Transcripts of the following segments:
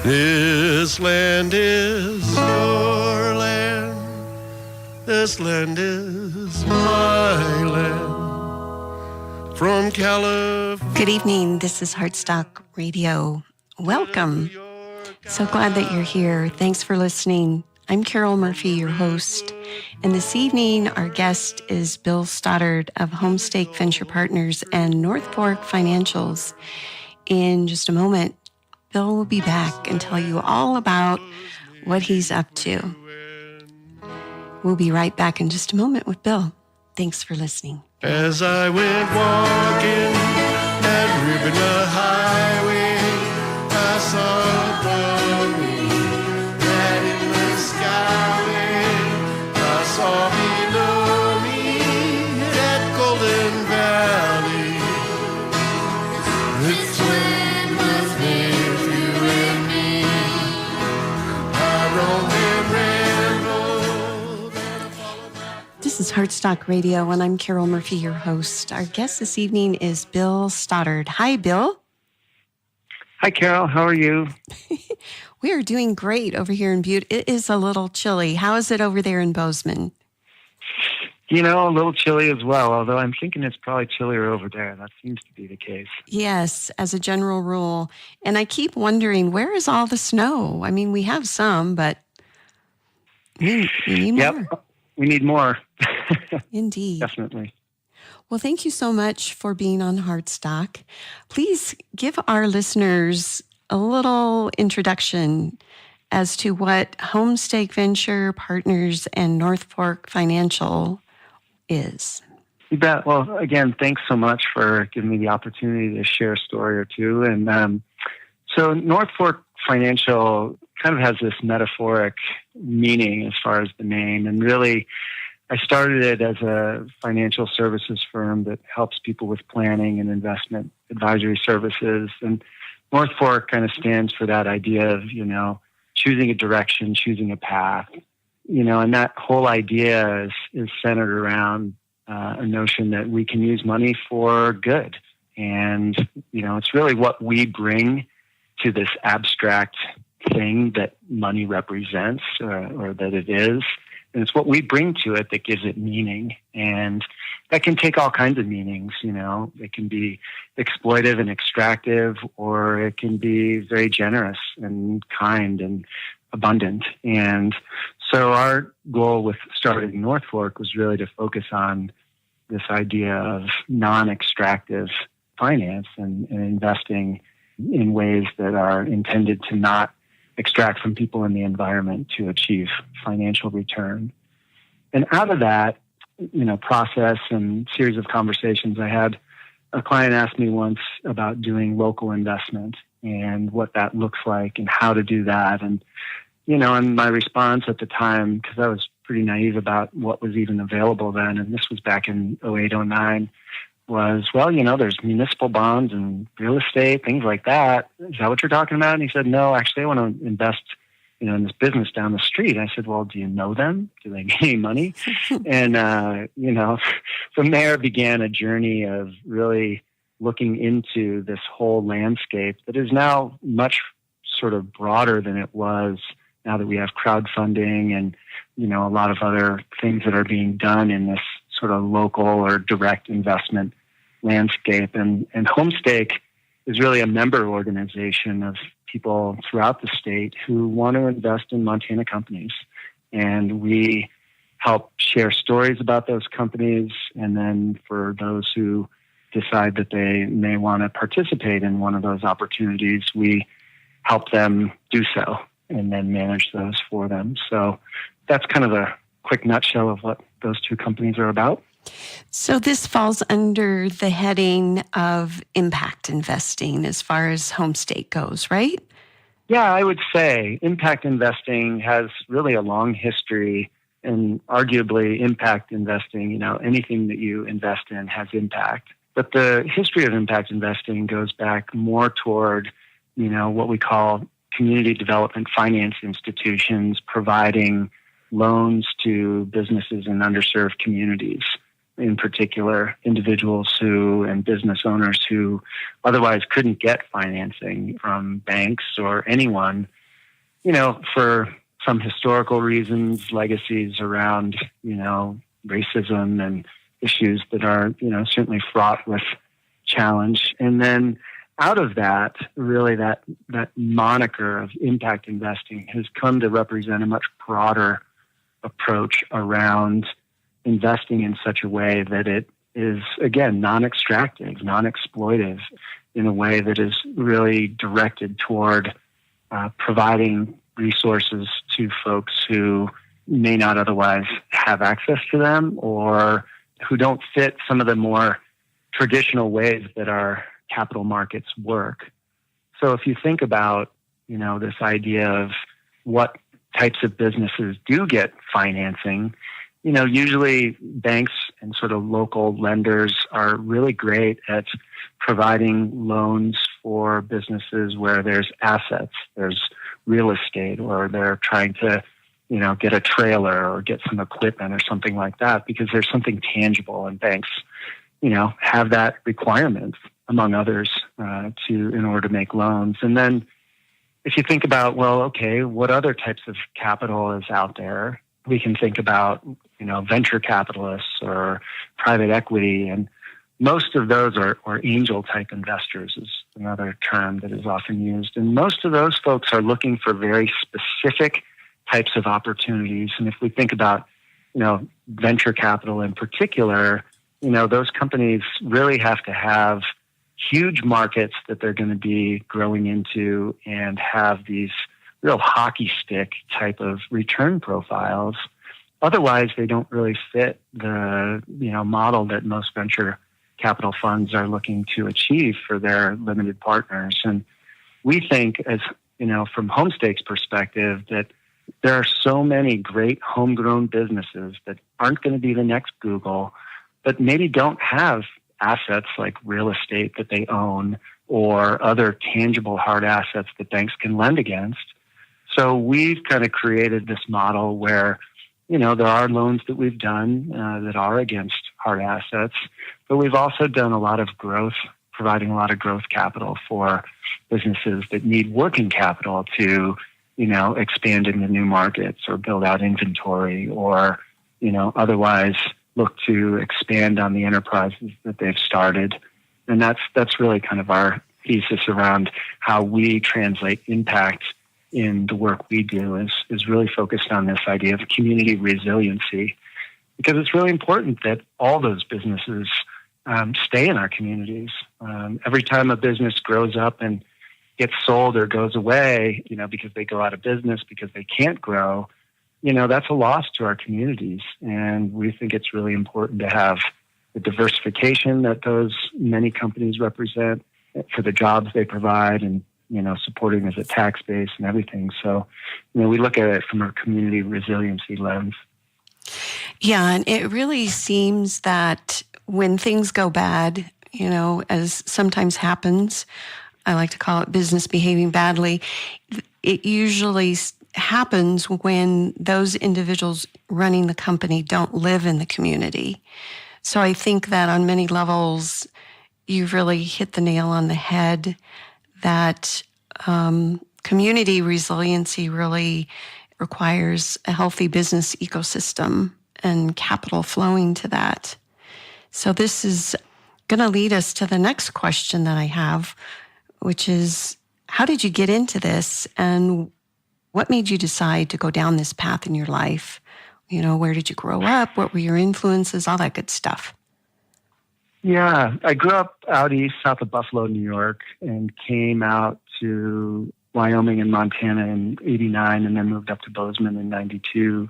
This land is your land. This land is my land. From California. Good evening. This is HomeStake Radio. Welcome. So glad that you're here. Thanks for listening. I'm Carol Murphy, your host. And this evening, our guest is Bill Stoddart of HomeStake Venture Partners and NorthFork Financials. In just a moment, Bill will be back and tell you all about what he's up to. We'll be right back in just a moment with Bill. Thanks for listening. As I went walking that Ribbon Highway, I saw above me that in the skyway, I saw below me that Golden Valley. This land was made for you and me. I roamed and rambled. This is HomeStake Radio, and I'm Carol Murphy, your host. Our guest this evening is Bill Stoddart. Hi, Bill. Hi, Carol. How are you? We are doing great over here in Butte. It is a little chilly. How is it over there in Bozeman? You know, a little chilly as well, although I'm thinking it's probably chillier over there. That seems to be the case. Yes, as a general rule. And I keep wondering, where is all the snow? I mean, we have some, but we need more. Yep, we need more. Indeed. Definitely. Well, thank you so much for being on HomeStake. Please give our listeners a little introduction as to what HomeStake Venture Partners and NorthFork Financial is. You bet. Well, again, thanks so much for giving me the opportunity to share a story or two. And so NorthFork Financial kind of has this metaphoric meaning as far as the name. And really, I started it as a financial services firm that helps people with planning and investment advisory services. And NorthFork kind of stands for that idea of, choosing a direction, choosing a path, and that whole idea is centered around a notion that we can use money for good. And, it's really what we bring to this abstract thing that money represents or that it is. And it's what we bring to it that gives it meaning. And that can take all kinds of meanings, It can be exploitive and extractive, or it can be very generous and kind and abundant. And so our goal with starting NorthFork was really to focus on this idea of non-extractive finance and investing in ways that are intended to not extract from people in the environment to achieve financial return. And out of that, process and series of conversations I had, a client asked me once about doing local investment and what that looks like and how to do that. And, and my response at the time, because I was pretty naive about what was even available then, and this was back in 08, 09, was, well, there's municipal bonds and real estate, things like that. Is that what you're talking about? And he said, no, actually, I want to invest, in this business down the street. I said, well, do you know them? Do they get any money? And, from there began a journey of really looking into this whole landscape that is now much sort of broader than it was now that we have crowdfunding and, a lot of other things that are being done in this sort of local or direct investment landscape. And HomeStake is really a member organization of people throughout the state who want to invest in Montana companies. And we help share stories about those companies. And then for those who decide that they may want to participate in one of those opportunities, we help them do so and then manage those for them. So that's kind of a quick nutshell of what those two companies are about. So this falls under the heading of impact investing as far as HomeStake goes, right? Yeah, I would say impact investing has really a long history, and arguably impact investing, anything that you invest in has impact. But the history of impact investing goes back more toward, what we call community development finance institutions providing loans to businesses in underserved communities. in particular, individuals and business owners who otherwise couldn't get financing from banks or anyone, for some historical reasons, legacies around, racism and issues that are, certainly fraught with challenge. And then out of that, really that moniker of impact investing has come to represent a much broader approach around investing in such a way that it is, again, non-extractive, non-exploitive, in a way that is really directed toward providing resources to folks who may not otherwise have access to them or who don't fit some of the more traditional ways that our capital markets work. So if you think about, this idea of what types of businesses do get financing, usually banks and sort of local lenders are really great at providing loans for businesses where there's assets, there's real estate, or they're trying to, get a trailer or get some equipment or something like that, because there's something tangible, and banks, have that requirement, among others, in order to make loans. And then if you think about, well, okay, what other types of capital is out there? We can think about, venture capitalists or private equity, and most of those are angel type investors is another term that is often used. And most of those folks are looking for very specific types of opportunities. And if we think about, venture capital in particular, those companies really have to have huge markets that they're going to be growing into and have these real hockey stick type of return profiles. Otherwise, they don't really fit the, model that most venture capital funds are looking to achieve for their limited partners. And we think, as from HomeStake's perspective, that there are so many great homegrown businesses that aren't going to be the next Google, but maybe don't have assets like real estate that they own or other tangible hard assets that banks can lend against. So we've kind of created this model where, there are loans that we've done that are against hard assets, but we've also done a lot of growth, providing a lot of growth capital for businesses that need working capital to, expand into new markets or build out inventory or, otherwise look to expand on the enterprises that they've started. And that's really kind of our thesis around how we translate impact in the work we do is really focused on this idea of community resiliency, because it's really important that all those businesses stay in our communities. Every time a business grows up and gets sold or goes away, because they go out of business, because they can't grow, that's a loss to our communities. And we think it's really important to have the diversification that those many companies represent for the jobs they provide and, supporting as a tax base and everything. So, we look at it from a community resiliency lens. Yeah, and it really seems that when things go bad, as sometimes happens, I like to call it business behaving badly, it usually happens when those individuals running the company don't live in the community. So I think that on many levels, you've really hit the nail on the head that community resiliency really requires a healthy business ecosystem and capital flowing to that. So this is going to lead us to the next question that I have, which is, how did you get into this and what made you decide to go down this path in your life? Where did you grow up? What were your influences? All that good stuff. Yeah, I grew up out east, south of Buffalo, New York, and came out to Wyoming and Montana in '89, and then moved up to Bozeman in '92.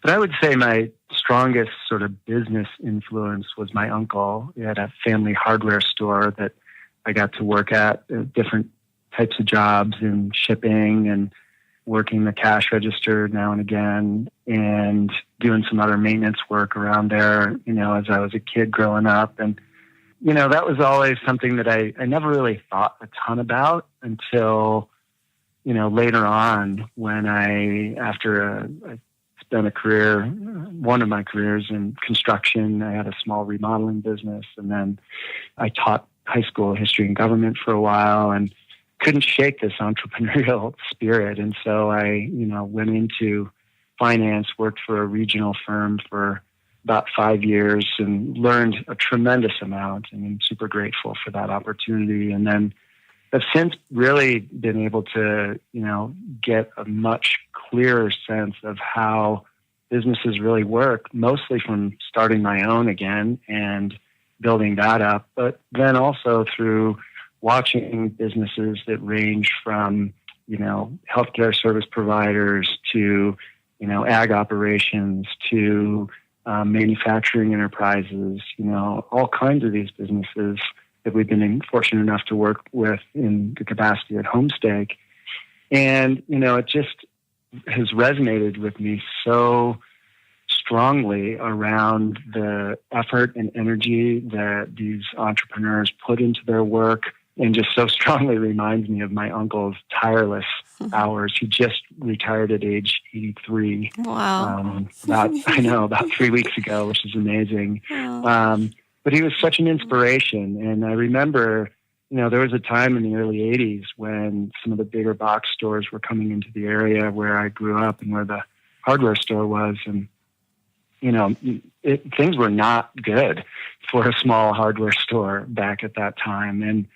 But I would say my strongest sort of business influence was my uncle. He had a family hardware store that I got to work at, different types of jobs in shipping and working the cash register now and again, and doing some other maintenance work around there, as I was a kid growing up. And, that was always something that I never really thought a ton about until, later on when after a spent a career, one of my careers in construction. I had a small remodeling business, and then I taught high school history and government for a while and couldn't shake this entrepreneurial spirit. And so I, went into finance, worked for a regional firm for about 5 years and learned a tremendous amount, and I'm super grateful for that opportunity. And then I've since really been able to, get a much clearer sense of how businesses really work, mostly from starting my own again and building that up, but then also through watching businesses that range from, healthcare service providers to, ag operations to manufacturing enterprises, all kinds of these businesses that we've been fortunate enough to work with in the capacity at HomeStake. And, it just has resonated with me so strongly around the effort and energy that these entrepreneurs put into their work, and just so strongly reminds me of my uncle's tireless hours. He just retired at age 83. Wow. About 3 weeks ago, which is amazing. Wow. But he was such an inspiration. And I remember, there was a time in the early 80s when some of the bigger box stores were coming into the area where I grew up and where the hardware store was. And, things were not good for a small hardware store back at that time. And,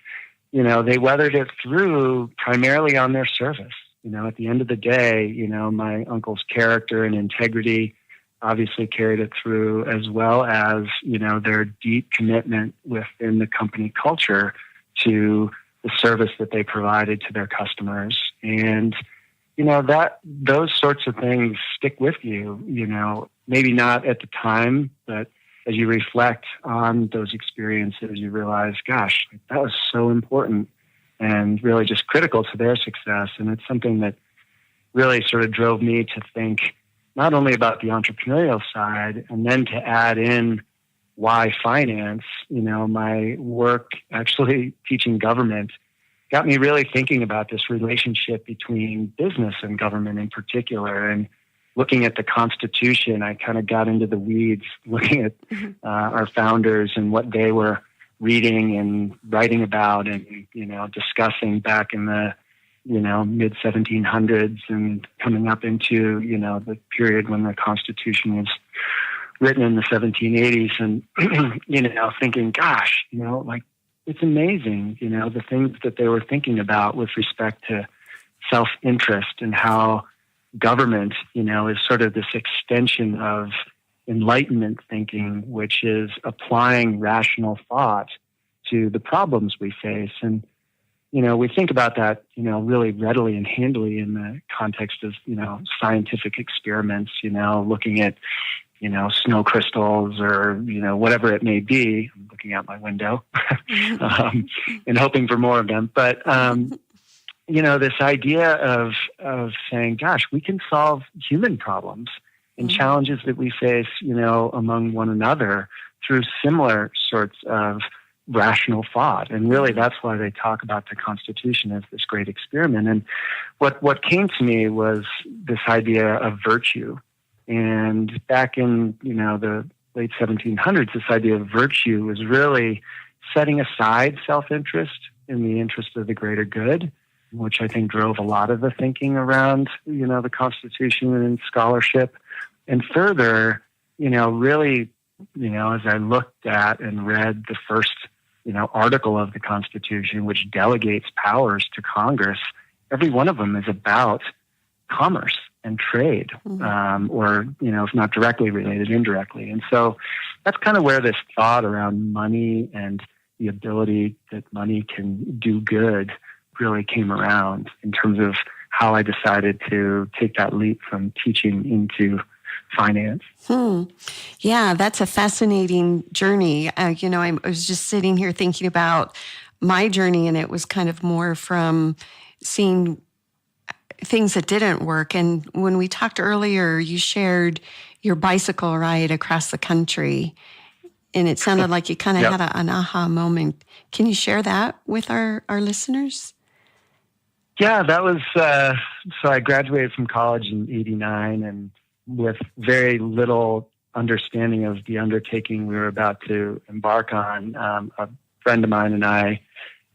they weathered it through primarily on their service. At the end of the day, my uncle's character and integrity obviously carried it through, as well as, their deep commitment within the company culture to the service that they provided to their customers. And, those sorts of things stick with you, maybe not at the time, but as you reflect on those experiences, you realize, gosh, that was so important and really just critical to their success. And it's something that really sort of drove me to think not only about the entrepreneurial side, and then to add in why finance. My work actually teaching government got me really thinking about this relationship between business and government in particular. And looking at the Constitution, I kind of got into the weeds, looking at our founders and what they were reading and writing about and, discussing back in the, mid 1700s and coming up into, the period when the Constitution was written in the 1780s, and, thinking, gosh, it's amazing, the things that they were thinking about with respect to self-interest and how government, is sort of this extension of Enlightenment thinking, which is applying rational thought to the problems we face. And, we think about that, really readily and handily in the context of, scientific experiments, looking at, snow crystals or, whatever it may be. I'm looking out my window and hoping for more of them. But, this idea of saying, gosh, we can solve human problems and challenges that we face, among one another through similar sorts of rational thought. And really, that's why they talk about the Constitution as this great experiment. And what came to me was this idea of virtue. And back in, the late 1700s, this idea of virtue was really setting aside self-interest in the interest of the greater good, which I think drove a lot of the thinking around, the Constitution and scholarship. And further, really, as I looked at and read the first, article of the Constitution, which delegates powers to Congress, every one of them is about commerce and trade, or, if not directly related, indirectly. And so that's kind of where this thought around money and the ability that money can do good really came around in terms of how I decided to take that leap from teaching into finance. Yeah, that's a fascinating journey. I was just sitting here thinking about my journey, and it was kind of more from seeing things that didn't work. And when we talked earlier, you shared your bicycle ride across the country, and it sounded like you kind of had an aha moment. Can you share that with our listeners? Yeah, that was, so I graduated from college in 89 and with very little understanding of the undertaking we were about to embark on. A friend of mine and I,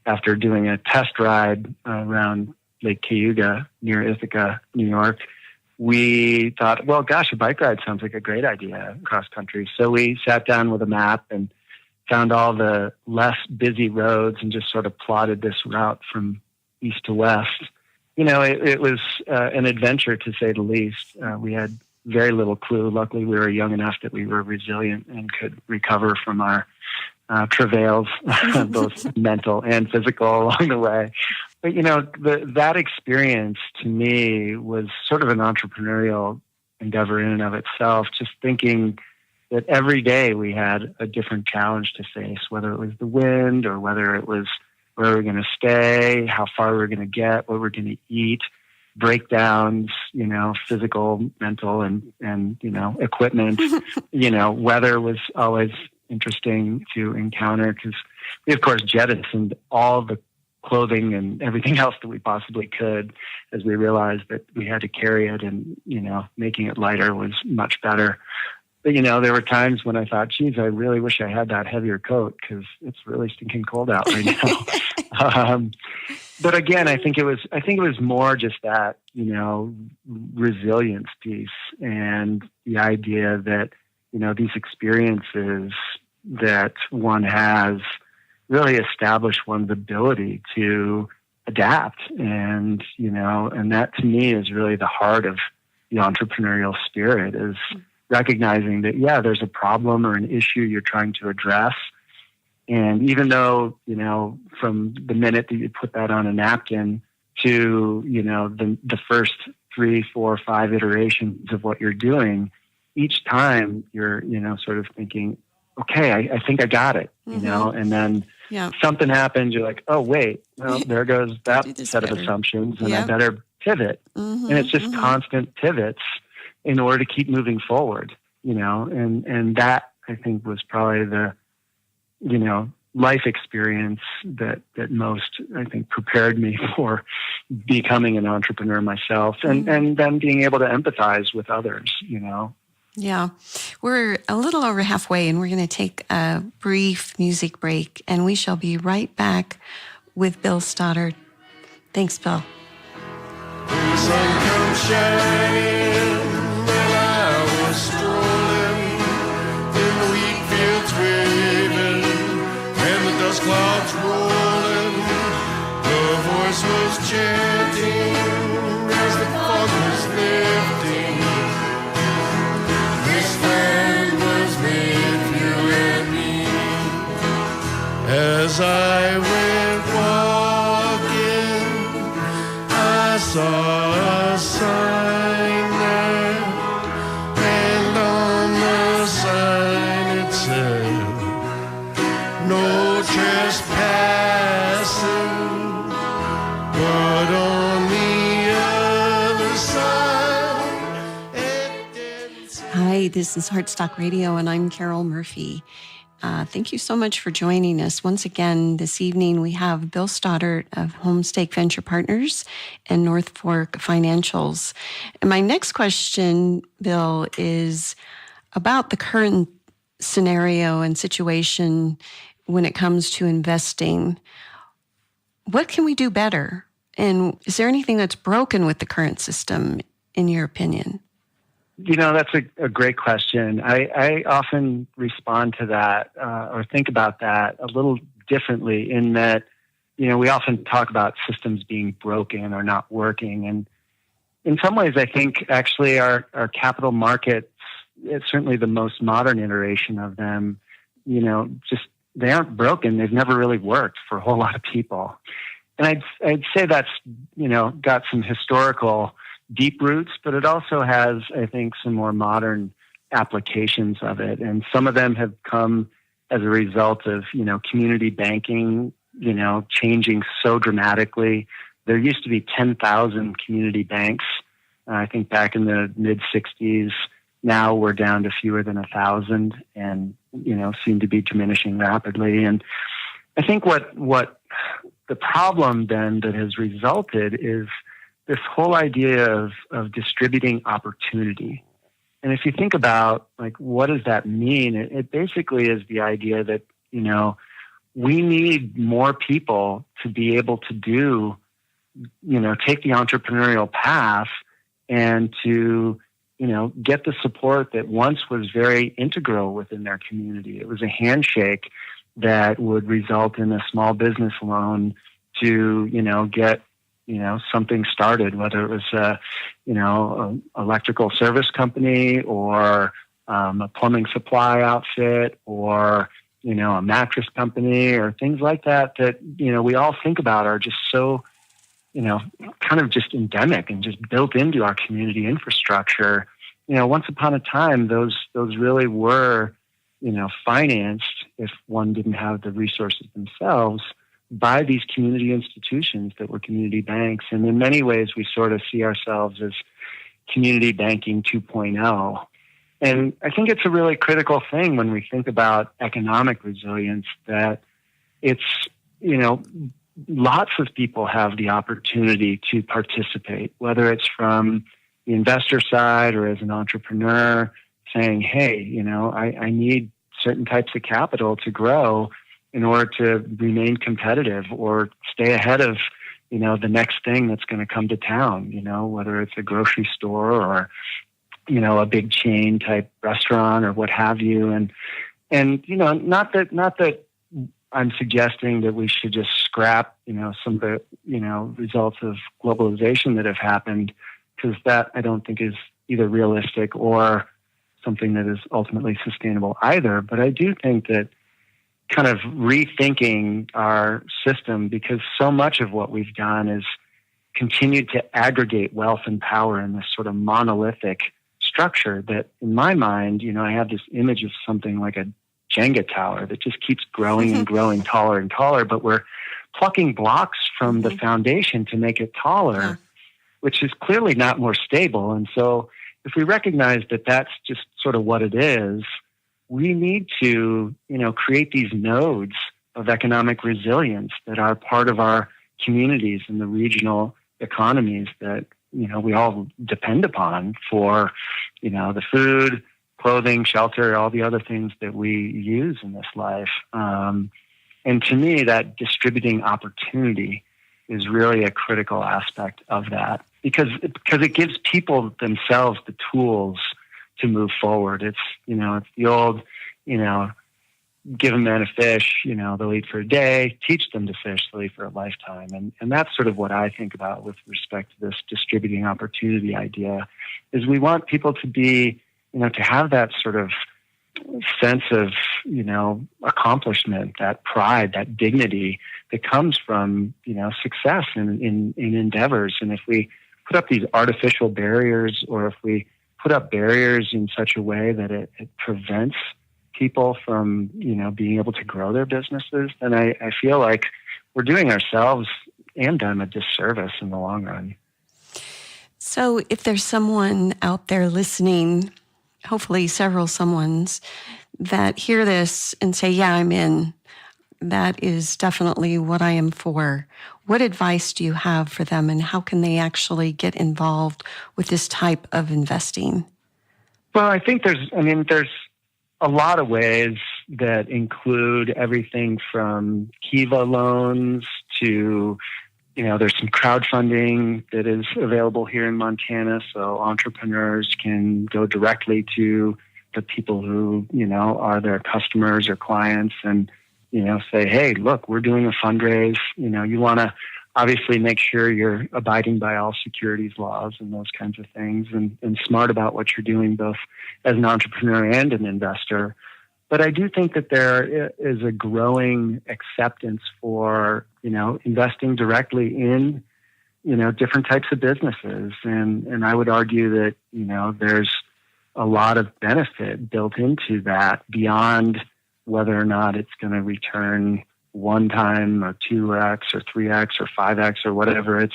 after doing a test ride around Lake Cayuga near Ithaca, New York, we thought, well, gosh, a bike ride sounds like a great idea cross country. So we sat down with a map and found all the less busy roads and just sort of plotted this route from east to west. It was an adventure, to say the least. We had very little clue. Luckily, we were young enough that we were resilient and could recover from our travails, both mental and physical, along the way. But, that experience to me was sort of an entrepreneurial endeavor in and of itself, just thinking that every day we had a different challenge to face, whether it was the wind or whether it was where we were going to stay, how far we were going to get, what we were going to eat, breakdowns, physical, mental, and equipment. Weather was always interesting to encounter because we, of course, jettisoned all the clothing and everything else that we possibly could as we realized that we had to carry it, and, making it lighter was much better. But, there were times when I thought, geez, I really wish I had that heavier coat because it's really stinking cold out right now. But again, I think it was more just that, resilience piece and the idea that, these experiences that one has really establish one's ability to adapt. And, and that to me is really the heart of the entrepreneurial spirit, is recognizing that, yeah, there's a problem or an issue you're trying to address. And even though, from the minute that you put that on a napkin to, the first 3, 4, 5 iterations of what you're doing, each time you're, sort of thinking, okay, I think I got it, and then something happens. You're like, oh, wait, well, there goes that set of assumptions, and I better pivot. And it's just constant pivots in order to keep moving forward, and that I think was probably the, life experience that most, I think, prepared me for becoming an entrepreneur myself, and then being able to empathize with others, Yeah, we're a little over halfway, and we're going to take a brief music break, and we shall be right back with Bill Stoddart. Thanks, Bill. The sun comes shining, and I was strolling in the wheat fields waving, and the dust clouds rolling. The voice was chanting as the fog was lifting. This land was made for you and me. As I went walking, I saw a sign there, and on the sign it said, no trespassing, but on the other side it didn't say. Hi, this is Heartstock Radio, and I'm Carol Murphy. Thank you so much for joining us. Once again, this evening we have Bill Stoddart of HomeStake Venture Partners and NorthFork Financials. And my next question, Bill, is about the current scenario and situation when it comes to investing. What can we do better? And is there anything that's broken with the current system, in your opinion? That's a great question. I often respond to that or think about that a little differently in that, we often talk about systems being broken or not working. And in some ways, I think actually our capital markets, it's certainly the most modern iteration of them, just they aren't broken. They've never really worked for a whole lot of people. And I'd say that's, got some historical deep roots, but it also has, I think, some more modern applications of it. And some of them have come as a result of, community banking, changing so dramatically. There used to be 10,000 community banks, I think back in the mid 60s. Now we're down to fewer than 1,000 and, seem to be diminishing rapidly. And I think what the problem then that has resulted is this whole idea of distributing opportunity. And if you think about, like, what does that mean? It basically is the idea that, we need more people to be able to do, take the entrepreneurial path and to, get the support that once was very integral within their community. It was a handshake that would result in a small business loan to, get, something started, whether it was a, electrical service company or a plumbing supply outfit or, a mattress company or things like that, we all think about are just so, kind of just endemic and just built into our community infrastructure. Once upon a time, those really were, financed, if one didn't have the resources themselves, by these community institutions that were community banks. And in many ways, we sort of see ourselves as community banking 2.0. And I think it's a really critical thing when we think about economic resilience, that it's, lots of people have the opportunity to participate, whether it's from the investor side or as an entrepreneur saying, hey, I need certain types of capital to grow in order to remain competitive or stay ahead of, the next thing that's going to come to town, whether it's a grocery store or, a big chain type restaurant or what have you. And, not that I'm suggesting that we should just scrap, some of the, results of globalization that have happened, because that I don't think is either realistic or something that is ultimately sustainable either. But I do think that kind of rethinking our system, because so much of what we've done is continued to aggregate wealth and power in this sort of monolithic structure that, in my mind, I have this image of something like a Jenga tower that just keeps growing and growing taller and taller, but we're plucking blocks from the foundation to make it taller, which is clearly not more stable. And so if we recognize that that's just sort of what it is, we need to, create these nodes of economic resilience that are part of our communities and the regional economies that, we all depend upon for, the food, clothing, shelter, all the other things that we use in this life. And to me, that distributing opportunity is really a critical aspect of that, because it gives people themselves the tools to move forward. It's, it's the old, give a man a fish, they'll eat for a day, teach them to fish, they'll eat for a lifetime. And that's sort of what I think about with respect to this distributing opportunity idea, is we want people to be, to have that sort of sense of, accomplishment, that pride, that dignity that comes from, success in endeavors. And if we put up these artificial barriers, or if we put up barriers in such a way that it prevents people from, being able to grow their businesses, then I feel like we're doing ourselves and them a disservice in the long run. So if there's someone out there listening, hopefully several someones, that hear this and say, yeah, I'm in, that is definitely what I am for, what advice do you have for them, and how can they actually get involved with this type of investing? Well, I think there's a lot of ways that include everything from Kiva loans to, there's some crowdfunding that is available here in Montana, so entrepreneurs can go directly to the people who, are their customers or clients and, say, hey, look, we're doing a fundraise. You want to obviously make sure you're abiding by all securities laws and those kinds of things, and smart about what you're doing, both as an entrepreneur and an investor. But I do think that there is a growing acceptance for, investing directly in, different types of businesses. And I would argue that, there's a lot of benefit built into that beyond whether or not it's going to return 1 time or 2x or 3x or 5x or whatever. It's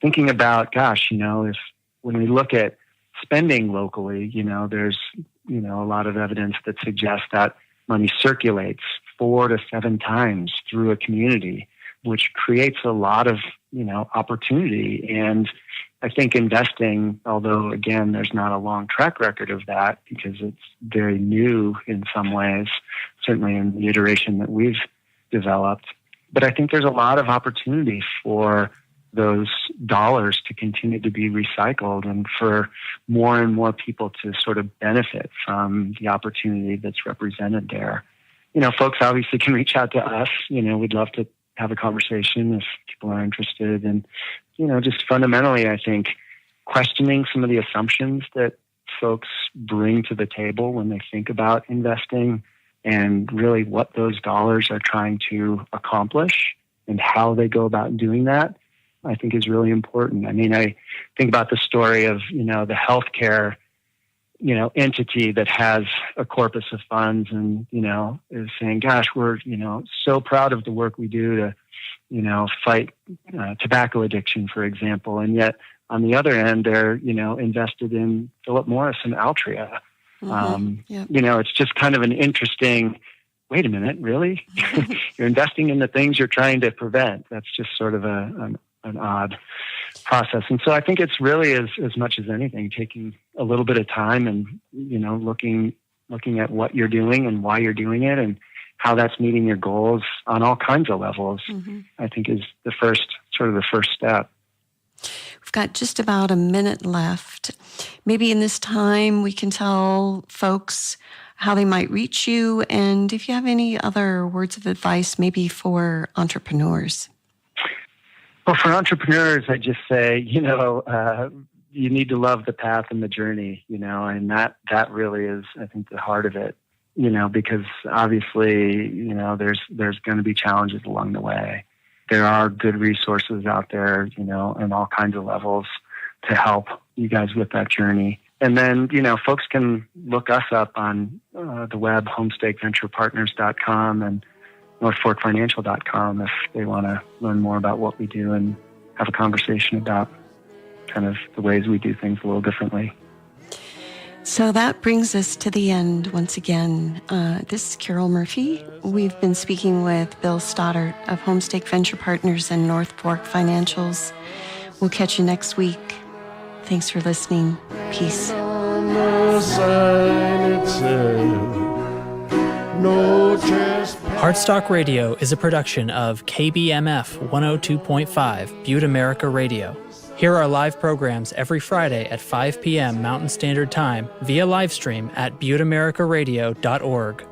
thinking about, gosh, if when we look at spending locally, there's, a lot of evidence that suggests that money circulates 4 to 7 times through a community, which creates a lot of, opportunity. And, I think investing, although again, there's not a long track record of that because it's very new in some ways, certainly in the iteration that we've developed. But I think there's a lot of opportunity for those dollars to continue to be recycled and for more and more people to sort of benefit from the opportunity that's represented there. Folks obviously can reach out to us. We'd love to have a conversation if people are interested. And, just fundamentally, I think questioning some of the assumptions that folks bring to the table when they think about investing and really what those dollars are trying to accomplish and how they go about doing that, I think is really important. I mean, I think about the story of, the healthcare, entity that has a corpus of funds and, is saying, gosh, we're, so proud of the work we do to, fight tobacco addiction, for example. And yet on the other end, they're, invested in Philip Morris and Altria. It's just kind of an interesting, wait a minute, really? You're investing in the things you're trying to prevent. That's just sort of an odd process. And so I think it's really as much as anything, taking a little bit of time and, looking at what you're doing and why you're doing it and how that's meeting your goals on all kinds of levels, I think is the first step. We've got just about a minute left. Maybe in this time we can tell folks how they might reach you and if you have any other words of advice maybe for entrepreneurs. Well, for entrepreneurs, I just say, you need to love the path and the journey, and that really is, I think, the heart of it, because obviously, there's going to be challenges along the way. There are good resources out there, in all kinds of levels to help you guys with that journey. And then, folks can look us up on the web, HomeStakeVenturePartners.com and NorthForkFinancial.com if they want to learn more about what we do and have a conversation about kind of the ways we do things a little differently. So that brings us to the end once again. This is Carol Murphy. We've been speaking with Bill Stoddart of HomeStake Venture Partners and NorthFork Financials. We'll catch you next week. Thanks for listening. Peace. Heartstock Radio is a production of KBMF 102.5 Butte America Radio. Hear our live programs every Friday at 5 p.m. Mountain Standard Time via livestream at butteamericaradio.org.